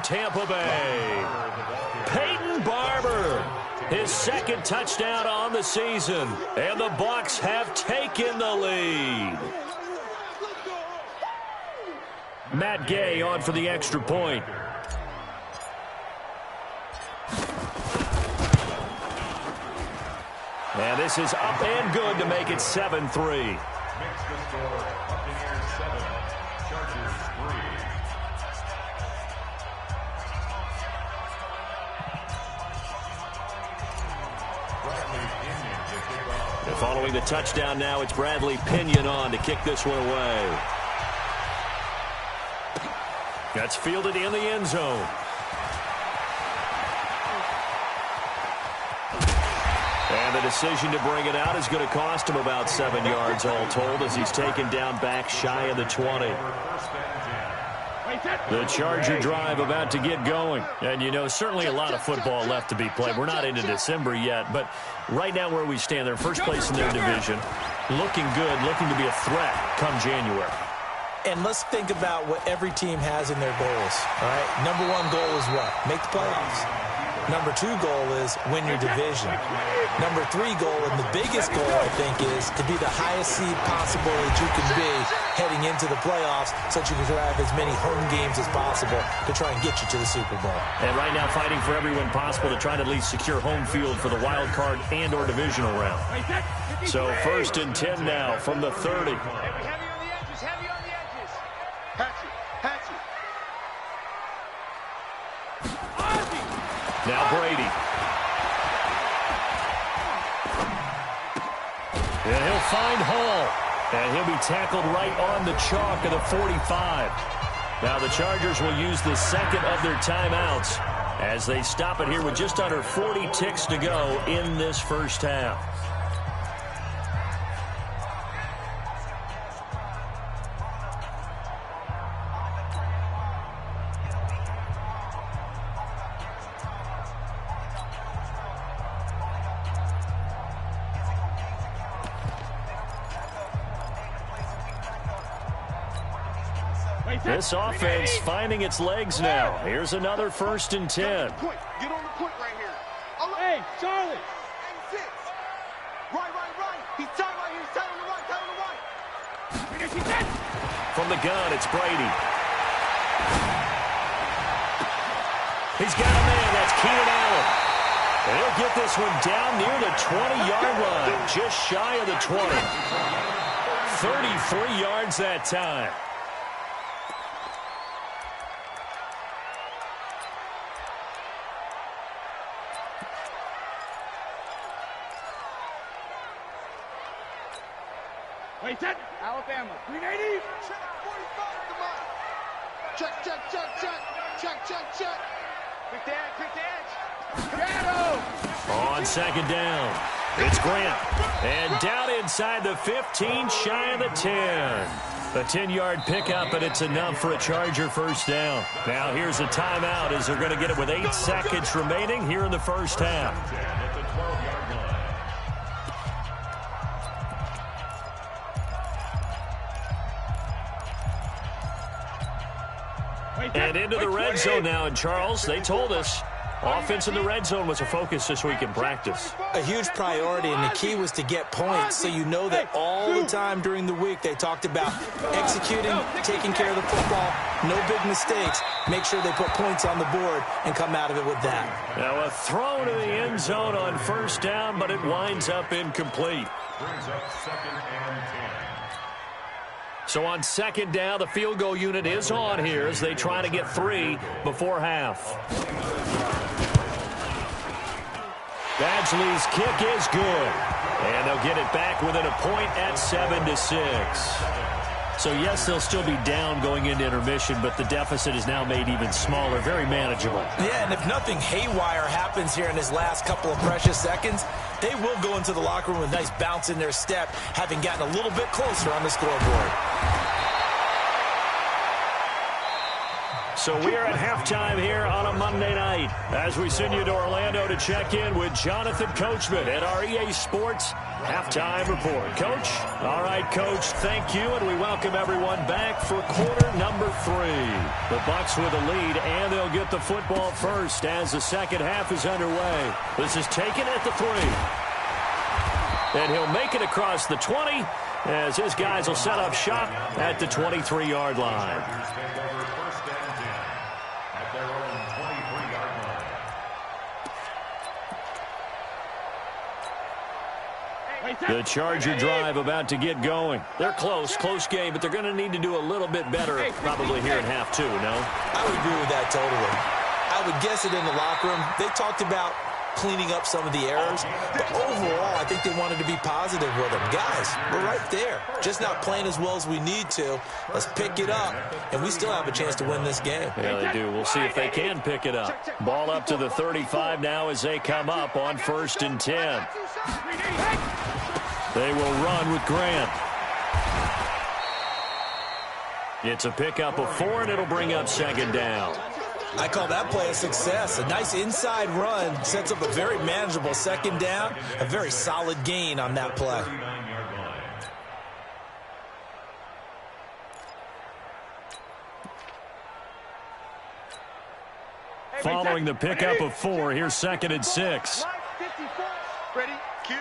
Tampa Bay. Peyton Barber, his second touchdown on the season, and the Bucs have taken the lead. Matt Gay on for the extra point. And this is up and good to make it 7-3. Following the touchdown now, it's Bradley Pinion on to kick this one away. That's fielded in the end zone. And the decision to bring it out is going to cost him about 7 yards all told as he's taken down back shy of the 20. The Charger drive about to get going. And, you know, certainly a lot of football left to be played. We're not into December yet, but right now where we stand, they're first place in their division. Looking good, looking to be a threat come January. And let's think about what every team has in their goals, all right? Number one goal is what? Make the playoffs. Number two goal is win your division. Number three goal, and the biggest goal, I think, is to be the highest seed possible that you can be heading into the playoffs so that you can have as many home games as possible to try and get you to the Super Bowl. And right now fighting for every win possible to try to at least secure home field for the wild card and or divisional round. So 1st and 10 now from the 30. Now Brady. And he'll find Hall. And he'll be tackled right on the chalk of the 45. Now the Chargers will use the second of their timeouts as they stop it here with just under 40 ticks to go in this first half. This offense finding its legs now. Here's another 1st and 10. Get on the point right here. Hey, Charlie. Right. He's tight right here. He's tight on the right. From the gun, it's Brady. He's got a man. That's Keenan Allen. And he'll get this one down near the 20-yard line, just shy of the 20. 33 yards that time. Wait, set. Alabama. 380. Check. Quick edge. On 2nd down, it's Grant. And down inside the 15, shy of the 10. A 10-yard pickup, and it's enough for a Charger first down. Now here's a timeout as they're going to get it with 8 seconds remaining here in the first half. And into the red zone now, and Charles, they told us offense in the red zone was a focus this week in practice. A huge priority, and the key was to get points, so you know that all the time during the week they talked about executing, taking care of the football, no big mistakes, make sure they put points on the board and come out of it with that. Now a throw to the end zone on 1st down, but it winds up incomplete. Brings up 2nd and 10. So on 2nd down, the field goal unit is on here as they try to get 3 before half. Badgley's kick is good. And they'll get it back within a point at 7-6. So, yes, they'll still be down going into intermission, but the deficit is now made even smaller, very manageable. Yeah, and if nothing haywire happens here in his last couple of precious seconds, they will go into the locker room with a nice bounce in their step, having gotten a little bit closer on the scoreboard. So we are at halftime here on a Monday night as we send you to Orlando to check in with Jonathan Coachman at our EA Sports Halftime Report. Coach? All right, Coach, thank you, and we welcome everyone back for quarter number 3. The Bucs with a lead, and they'll get with the football first as the second half is underway. This is taken at the 3. And he'll make it across the 20 as his guys will set up shop at the 23-yard line. The Charger drive about to get going. They're close game, but they're going to need to do a little bit better probably here in half 2, no? I would agree with that totally. I would guess it in the locker room. They talked about cleaning up some of the errors, but overall, I think they wanted to be positive with them. Guys, we're right there. Just not playing as well as we need to. Let's pick it up, and we still have a chance to win this game. Yeah, they do. We'll see if they can pick it up. Ball up to the 35 now as they come up on 1st and 10. They will run with Grant. It's a pickup of 4, and it'll bring up 2nd down. I call that play a success. A nice inside run sets up a very manageable 2nd down. A very solid gain on that play. Following the pickup of 4, here's 2nd and 6. Ready, cue.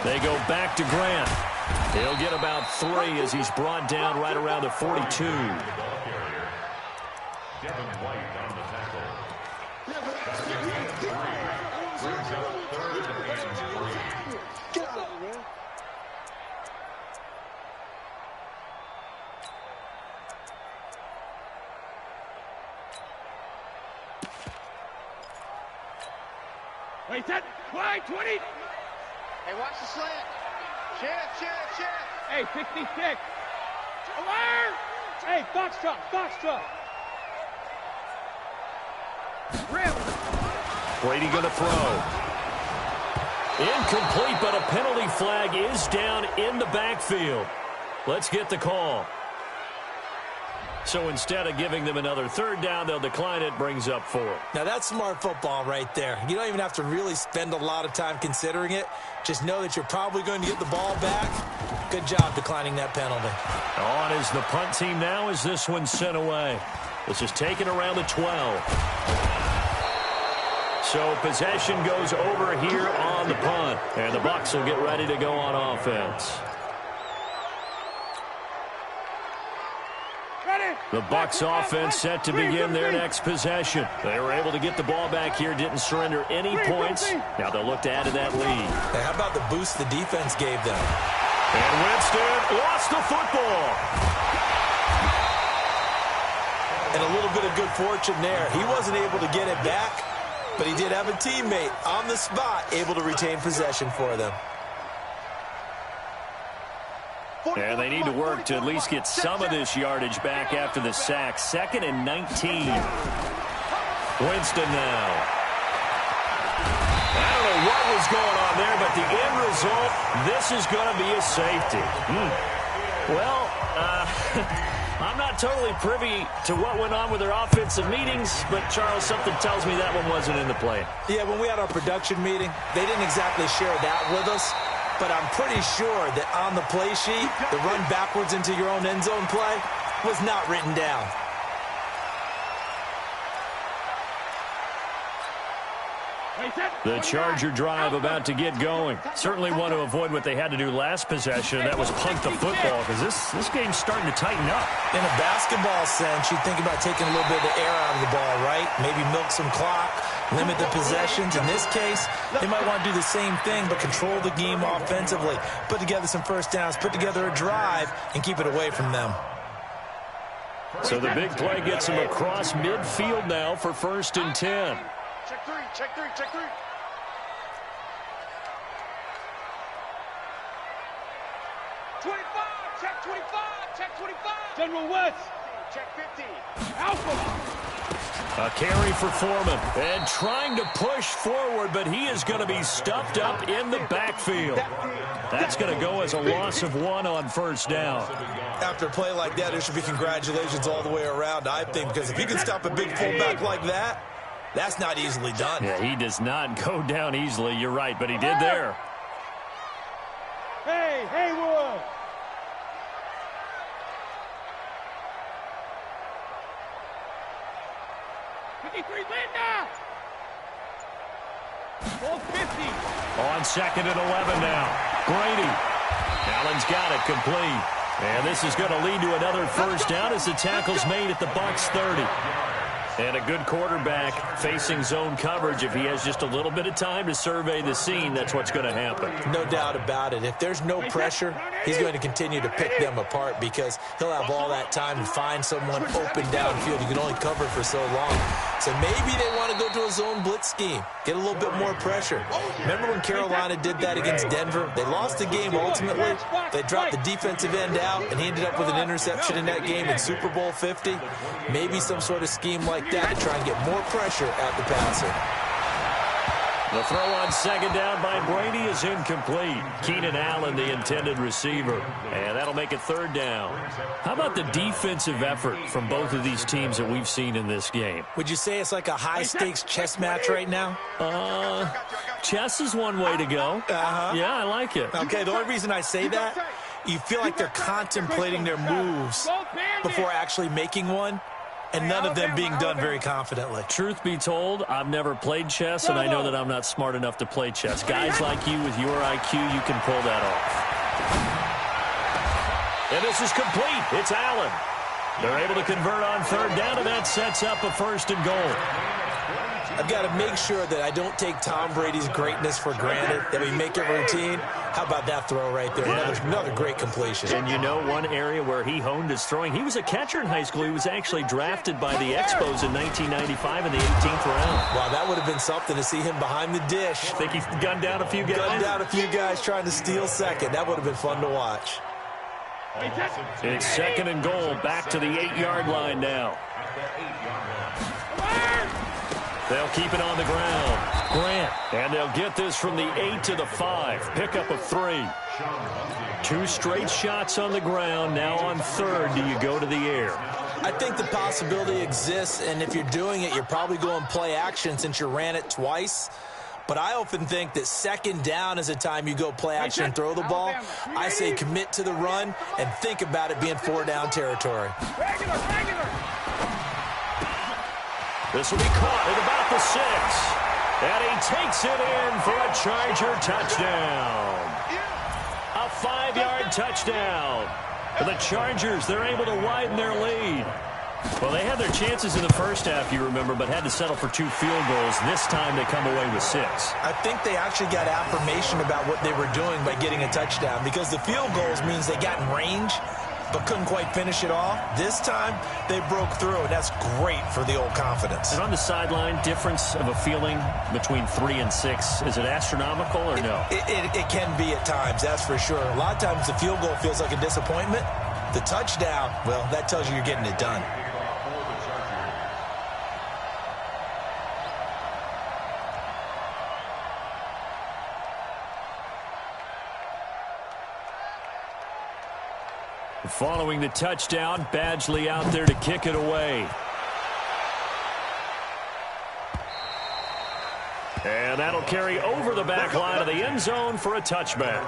They go back to Grant. He'll get about 3 as he's brought down right around the 42. Devin White on the tackle. Brings up 3rd and 3. Get out of here, man. Wait, set. Wide, 20. Hey, watch the slant. Check. Hey, 66. Alert. Hey, Foxtrot. Rim. Brady going to throw. Incomplete, but a penalty flag is down in the backfield. Let's get the call. So instead of giving them another 3rd down, they'll decline it, brings up 4. Now, that's smart football right there. You don't even have to really spend a lot of time considering it. Just know that you're probably going to get the ball back. Good job declining that penalty. On is the punt team now as this one's sent away. This is taken around the 12. So possession goes over here on the punt. And the Bucs will get ready to go on offense. The Bucs offense set to begin their next possession. They were able to get the ball back here, didn't surrender any points. Now they'll look to add to that lead. Hey, how about the boost the defense gave them? And Winston lost the football. And a little bit of good fortune there. He wasn't able to get it back, but he did have a teammate on the spot able to retain possession for them. And they need to work to at least get some of this yardage back after the sack. 2nd and 19. Winston now. I don't know what was going on there, but the end result, this is going to be a safety. Well, I'm not totally privy to what went on with their offensive meetings, but, Charles, something tells me that one wasn't in the play. Yeah, when we had our production meeting, they didn't exactly share that with us. But I'm pretty sure that on the play sheet, the run backwards into your own end zone play was not written down. The Charger drive about to get going. Certainly want to avoid what they had to do last possession. That was punt the football because this game's starting to tighten up. In a basketball sense, you'd think about taking a little bit of the air out of the ball, right? Maybe milk some clock, limit the possessions. In this case, they might want to do the same thing but control the game offensively. Put together some first downs, put together a drive, and keep it away from them. So the big play gets them across midfield now for 1st and 10. Check three. 25, check 25. General West. Check 50. Alpha. A carry for Foreman. And trying to push forward, but he is going to be stuffed up in the backfield. That's going to go as a loss of 1 on 1st down. After a play like that, there should be congratulations all the way around, I think, because if you can stop a big fullback like that, that's not easily done. Yeah, he does not go down easily. You're right, but he did there. Hey, Haywood. 53, win now. Ball 50. On 2nd and 11 now. Brady. Allen's got it complete. And this is going to lead to another first down as the tackle's made at the Bucs 30. And a good quarterback facing zone coverage. If he has just a little bit of time to survey the scene, that's what's going to happen. No doubt about it. If there's no pressure, he's going to continue to pick them apart because he'll have all that time to find someone open downfield. You can only cover for so long. So maybe they want to go to a zone blitz scheme, get a little bit more pressure. Remember when Carolina did that against Denver? They lost the game ultimately. They dropped the defensive end out, and he ended up with an interception in that game in Super Bowl 50. Maybe some sort of scheme like that to try and get more pressure at the passer. The throw on 2nd down by Brady is incomplete. Keenan Allen, the intended receiver. And that'll make it 3rd down. How about the defensive effort from both of these teams that we've seen in this game? Would you say it's like a high-stakes chess match right now? Chess is one way to go. Yeah, I like it. Okay, the only reason I say that, you feel like they're contemplating their moves before actually making one. And none of them being done very confidently. Truth be told, I've never played chess, and I know that I'm not smart enough to play chess. Guys like you with your IQ, you can pull that off. And this is complete. It's Allen. They're able to convert on 3rd down, and that sets up a 1st and goal. I've got to make sure that I don't take Tom Brady's greatness for granted, that we make it routine. How about that throw right there? Yeah. Another great completion. And you know one area where he honed his throwing, he was a catcher in high school. He was actually drafted by the Expos in 1995 in the 18th round. Wow, that would have been something to see him behind the dish. Think he gunned down a few guys? Gunned down a few guys trying to steal 2nd. That would have been fun to watch. It's 2nd and goal, back to the 8-yard line now. They'll keep it on the ground. Grant. And they'll get this from the 8 to the 5. Pickup of 3. 2 straight shots on the ground. Now on 3rd, do you go to the air? I think the possibility exists, and if you're doing it, you're probably going play action since you ran it twice. But I often think that 2nd down is a time you go play action and throw the ball. I say commit to the run and think about it being 4-down territory. This will be caught at about the 6. And he takes it in for a Charger touchdown. A 5-yard touchdown. For the Chargers, they're able to widen their lead. Well, they had their chances in the first half, you remember, but had to settle for 2 field goals. This time they come away with 6. I think they actually got affirmation about what they were doing by getting a touchdown because the field goals means they got in range but couldn't quite finish it off. This time, they broke through, and that's great for the old confidence. And on the sideline, difference of a feeling between 3 and 6, is it astronomical or no? It can be at times, that's for sure. A lot of times the field goal feels like a disappointment. The touchdown, well, that tells you you're getting it done. Following the touchdown, Badgley out there to kick it away. And that'll carry over the back line of the end zone for a touchback.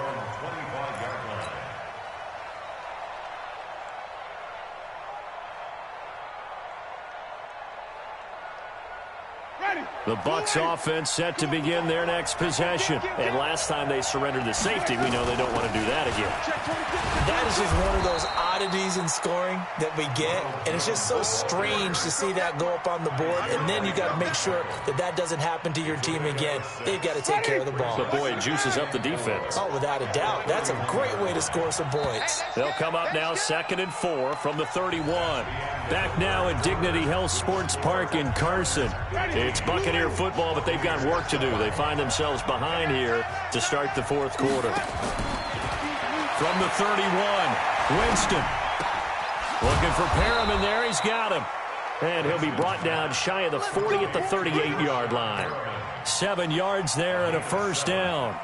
The Bucs offense set to begin their next possession. And last time they surrendered the safety, we know they don't want to do that again. That is just one of those oddities in scoring that we get. And it's just so strange to see that go up on the board. And then you got to make sure that that doesn't happen to your team again. They've got to take care of the ball. But boy, it juices up the defense. Oh, without a doubt. That's a great way to score some points. They'll come up now 2nd and 4 from the 31. Back now at Dignity Health Sports Park in Carson. It's Buccaneer football, but they've got work to do. They find themselves behind here to start the 4th quarter. From the 31, Winston. Looking for Perriman there. He's got him. And he'll be brought down shy of the 40 at the 38-yard line. 7 yards there and a first down.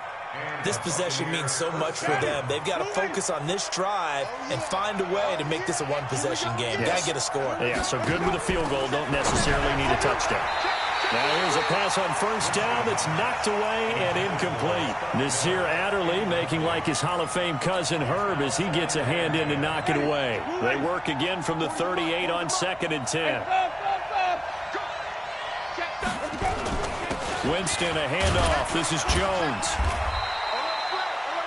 This possession means so much for them. They've got to focus on this drive and find a way to make this a one-possession game. Yes. Got to get a score. Yeah, so good with a field goal. Don't necessarily need a touchdown. Now here's a pass on first down that's knocked away and incomplete. Nasir Adderley making like his Hall of Fame cousin Herb as he gets a hand in to knock it away. They work again from the 38 on 2nd and 10. Winston, a handoff. This is Jones.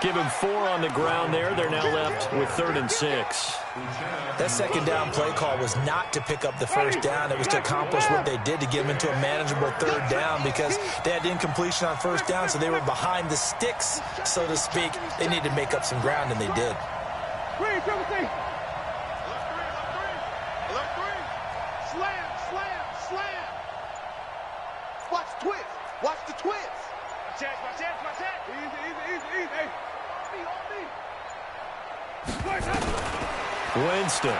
Give him 4 on the ground there. They're now left with 3rd and 6. That second down play call was not to pick up the first down. It was to accomplish what they did, to get them into a manageable 3rd down, because they had incompletion on 1st down, so they were behind the sticks, so to speak. They needed to make up some ground, and they did. Slam. Watch the twist. Watch the twist. My chance. Easy. Winston.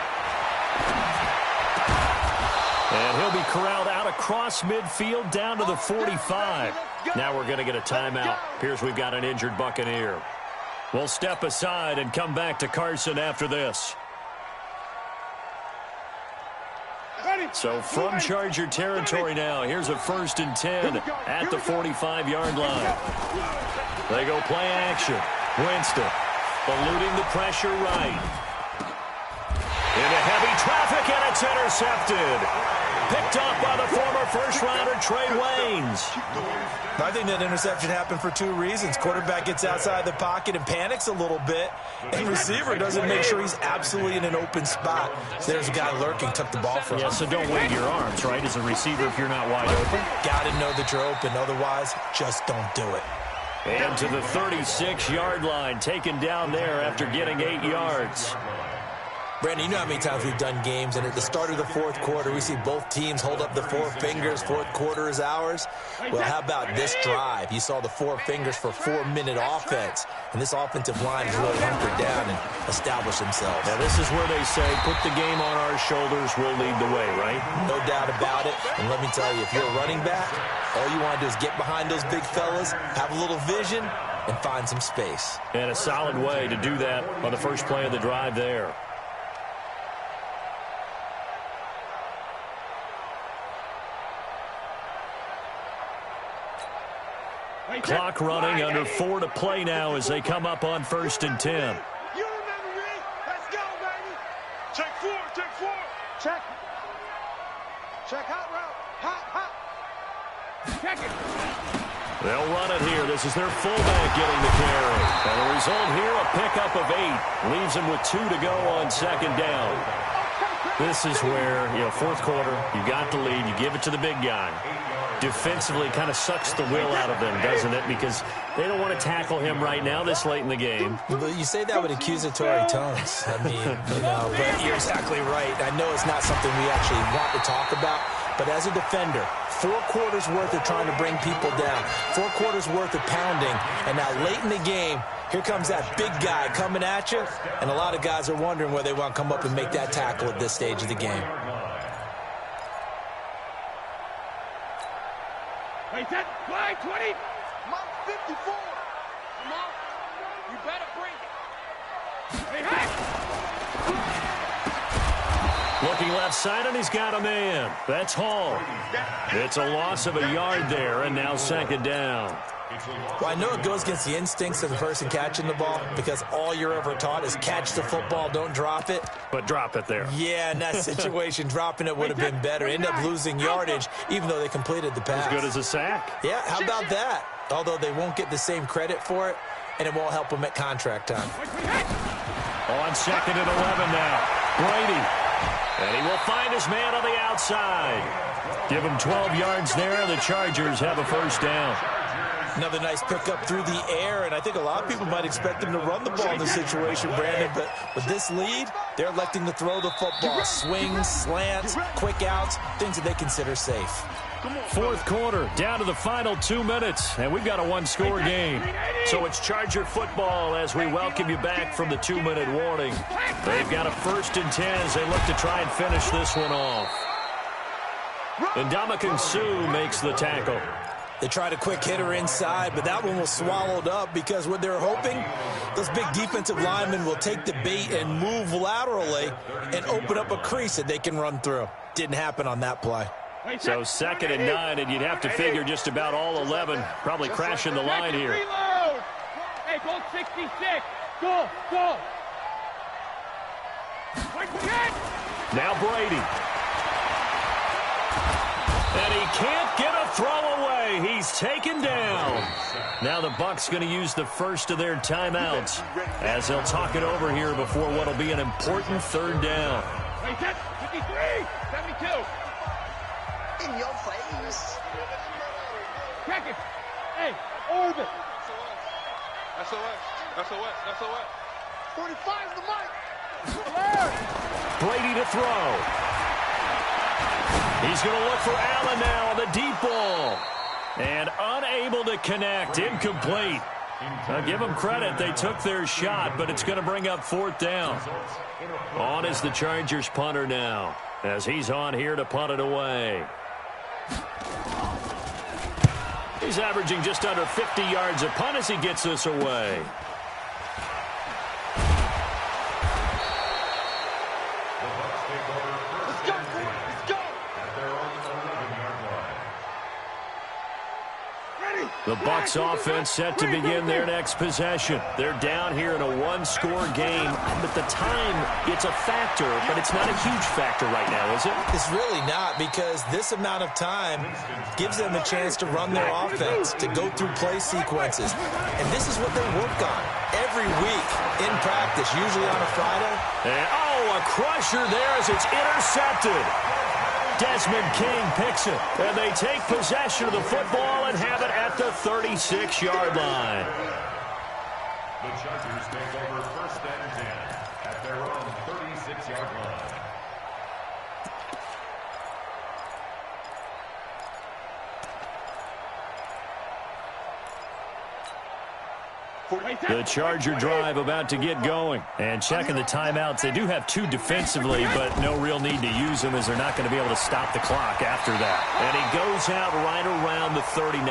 And he'll be corralled out across midfield down to the 45. Now we're going to get a timeout. Appears we've got an injured Buccaneer. We'll step aside and come back to Carson after this. So from Charger territory now, here's a 1st and 10 at the 45-yard line. They go play action. Winston eluding the pressure right. Into heavy traffic, and it's intercepted. Picked up by the former first-rounder Trey Waynes. I think that interception happened for 2 reasons. Quarterback gets outside the pocket and panics a little bit, and receiver doesn't make sure he's absolutely in an open spot. So there's a guy lurking, took the ball from him. Yeah, so don't wave your arms, right, as a receiver if you're not wide open. Got to know that you're open. Otherwise, just don't do it. And to the 36-yard line, taken down there after getting 8 yards. Brandon, you know how many times we've done games, and at the start of the 4th quarter, we see both teams hold up the 4 fingers. 4th quarter is ours. Well, how about this drive? You saw the 4 fingers for 4-minute offense, and this offensive line has really hunkered down and established themselves. Now, this is where they say, put the game on our shoulders, we'll lead the way, right? No doubt about it. And let me tell you, if you're a running back, all you want to do is get behind those big fellas, have a little vision, and find some space. And a solid way to do that on the first play of the drive there. Clock running, under 4 to play now as they come up on 1st and 10. You remember me? Let's go, baby. Check 4. Check hot route. Hot. Check it. They'll run it here. This is their fullback getting the carry. And the result here, a pickup of 8. Leaves them with 2 to go on 2nd down. This is where, 4th quarter, you got the lead, you give it to the big guy. Defensively kind of sucks the will out of them, doesn't it? Because they don't want to tackle him right now this late in the game. But you say that with accusatory tones. I mean, but you're exactly right. I know it's not something we actually want to talk about, but as a defender, 4 quarters worth of trying to bring people down, 4 quarters worth of pounding, and now late in the game, here comes that big guy coming at you, and a lot of guys are wondering whether they want to come up and make that tackle at this stage of the game. Wait, that fly 20. Mark 54. Come on. You better bring it. Hey. Looking left side, and he's got a man. That's Hall. It's a loss of a yard there, and now 2nd down. Well, I know it goes against the instincts of the person catching the ball, because all you're ever taught is catch the football, don't drop it. But drop it there. Yeah, in that situation, dropping it would have been better. End up losing yardage, even though they completed the pass. As good as a sack. Yeah, how about that? Although they won't get the same credit for it, and it won't help them at contract time. On 2nd and 11 now. Brady. And he will find his man on the outside. Give him 12 yards there, and the Chargers have a 1st down. Another nice pickup through the air, and I think a lot of people might expect them to run the ball in this situation, Brandon, but with this lead, they're electing to throw the football. Swings, slants, quick outs, things that they consider safe. 4th quarter, down to the final 2 minutes, and we've got a 1-score game. So it's Charger football as we welcome you back from the 2-minute warning. They've got a 1st and 10 as they look to try and finish this one off. And Ndamukong Suh makes the tackle. They tried a quick hitter inside, but that one was swallowed up because what they're hoping, those big defensive linemen will take the bait and move laterally and open up a crease that they can run through. Didn't happen on that play. So 2nd and 9, and you'd have to figure just about all 11 probably crashing the line here. Reload. Hey, go 66. Go. Now Brady. And he can't get a throw away. He's taken down. Now the Bucks going to use the first of their timeouts as they'll talk it over here before what will be an important third down. 53, 72. In your face. Check it. Hey, orbit. SOS. 45 the mic. Brady to throw. He's going to look for Allen now on the deep ball. And unable to connect. Incomplete. I'll give them credit. They took their shot, but it's going to bring up fourth down. On is the Chargers punter now, as he's on here to punt it away. He's averaging just under 50 yards a punt as he gets this away. The Bucs offense set to begin their next possession. They're down here in a one-score game. At the time, it's a factor, but it's not a huge factor right now, is it? It's really not, because this amount of time gives them a chance to run their offense, to go through play sequences. And this is what they work on every week in practice, usually on a Friday. And, a crusher there as it's intercepted. Desmond King picks it, and they take possession of the football and have it at the 36-yard line. The Chargers take over first and 10 at their own 36-yard line. The Charger drive about to get going. And checking the timeouts, they do have two defensively, but no real need to use them as they're not going to be able to stop the clock after that. And he goes out right around the 39.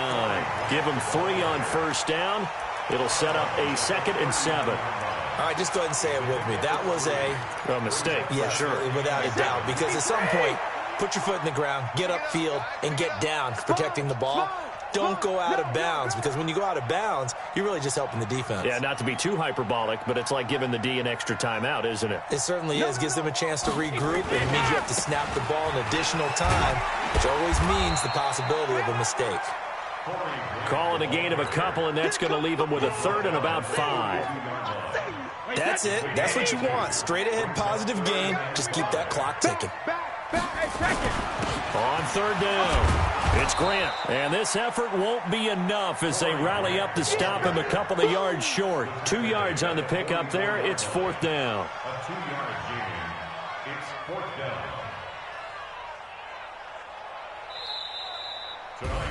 Give him 3 on first down. It'll set up a 2nd and 7. All right, just go ahead and say it with me. That was A mistake, yes, for sure. Without a doubt, because at some point, put your foot in the ground, get upfield, and get down protecting the ball. Don't go out of bounds, because when you go out of bounds, you're really just helping the defense. Yeah, not to be too hyperbolic, but it's like giving the D an extra timeout, isn't it? It certainly is. Gives them a chance to regroup, and it means you have to snap the ball in additional time, which always means the possibility of a mistake. Call it a gain of a couple, and that's going to leave them with a 3rd and about 5. That's it. That's what you want. Straight ahead positive gain. Just keep that clock ticking. On 3rd down, it's Grant. And this effort won't be enough as they rally up to stop him a couple of yards short. 2 yards on the pickup there. It's 4th down. A 2-yard gain. It's 4th down.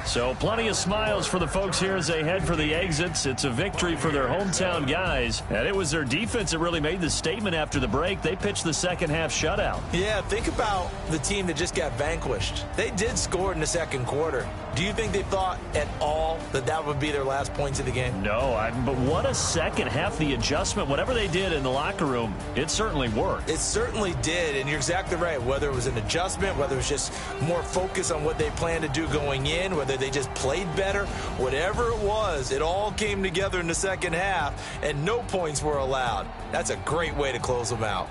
So plenty of smiles for the folks here as they head for the exits. It's a victory for their hometown guys. And it was their defense that really made the statement after the break. They pitched the second half shutout. Yeah, think about the team that just got vanquished. They did score in the second quarter. Do you think they thought at all that that would be their last points of the game? No, but what a second half. The adjustment, whatever they did in the locker room, it certainly worked. It certainly did, and you're exactly right. Whether it was an adjustment, whether it was just more focus on what they planned to do going in, whether they just played better, whatever it was, it all came together in the second half, and no points were allowed. That's a great way to close them out.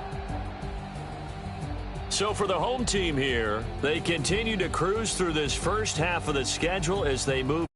So for the home team here, they continue to cruise through this first half of the schedule as they move